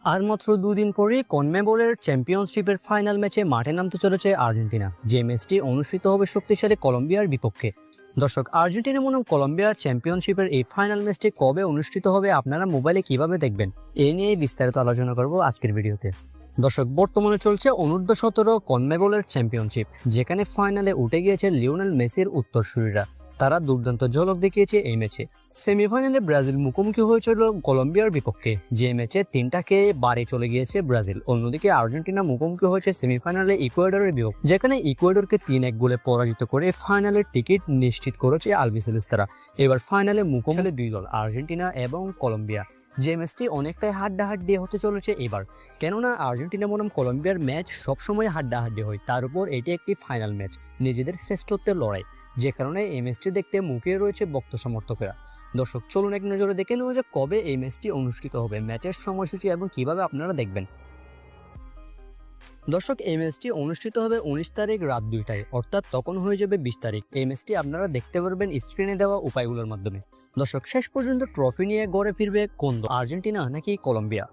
আর মাত্র দুদিন পরে কনমেবলের চ্যাম্পিয়নশিপের ফাইনাল ম্যাচে মাঠে নামতে চলেছে আর্জেন্টিনা, যে ম্যাচটি অনুষ্ঠিত হবে শক্তিশালী কলম্বিয়ার বিপক্ষে। দর্শক, আর্জেন্টিনা বনাম কলম্বিয়ার চ্যাম্পিয়নশিপের এই ফাইনাল ম্যাচটি কবে অনুষ্ঠিত হবে, আপনারা মোবাইলে কিভাবে দেখবেন, এ নিয়ে বিস্তারিত আলোচনা করব আজকের ভিডিওতে। দর্শক, বর্তমানে চলছে অনূর্ধ্ব-17 কনমেবলের চ্যাম্পিয়নশিপ, যেখানে ফাইনালে উঠে গিয়েছে লিওনেল মেসির উত্তরসূরিরা। তারা দুর্দান্ত ঝলক দেখিয়েছে এই ম্যাচে। সেমিফাইনালে ব্রাজিল মুখোমুখি হয়েছিল কলম্বিয়ার বিপক্ষে, যে ম্যাচে 3টাকে বাড়ি চলে গিয়েছে ব্রাজিল। অন্যদিকে আর্জেন্টিনা মুখোমুখি হয়েছে সেমিফাইনালে ইকুয়েডরের বিপক্ষে, যেখানে ইকুয়েডরকে 3-1 গোলে পরাজিত করে ফাইনালের টিকিট নিশ্চিত করেছে আলবিসেলেস্তারা। এবার ফাইনালে মুখোমুখি দুই দল, আর্জেন্টিনা এবং কলম্বিয়া, যে ম্যাচটি অনেকটাই হাড্ডাহাড্ডি হতে চলেছে এবার। কেননা আর্জেন্টিনা বনাম কলম্বিয়ার ম্যাচ সবসময় হাড্ডাহাড্ডি হয়, তার উপর এটি একটি ফাইনাল ম্যাচ, নিজেদের শ্রেষ্ঠত্বের লড়াই, যে কারণে এই ম্যাচটি দেখতে মুখিয়ে রয়েছে ভক্ত সমর্থকেরা। দর্শক, চলুন এক নজরে দেখে নেওয়া যে কবে এই ম্যাচটি অনুষ্ঠিত হবে, ম্যাচের সময়সূচি এবং কিভাবে আপনারা দেখবেন। দর্শক, এই ম্যাচটি অনুষ্ঠিত হবে 19 তারিখ রাত 2টায়, অর্থাৎ তখন হয়ে যাবে 20 তারিখ। এই ম্যাচটি আপনারা দেখতে পারবেন স্ক্রিনে দেওয়া উপায়গুলোর মাধ্যমে। দর্শক, শেষ পর্যন্ত ট্রফি নিয়ে ঘরে ফিরবে কোন দল, আর্জেন্টিনা নাকি কলম্বিয়া?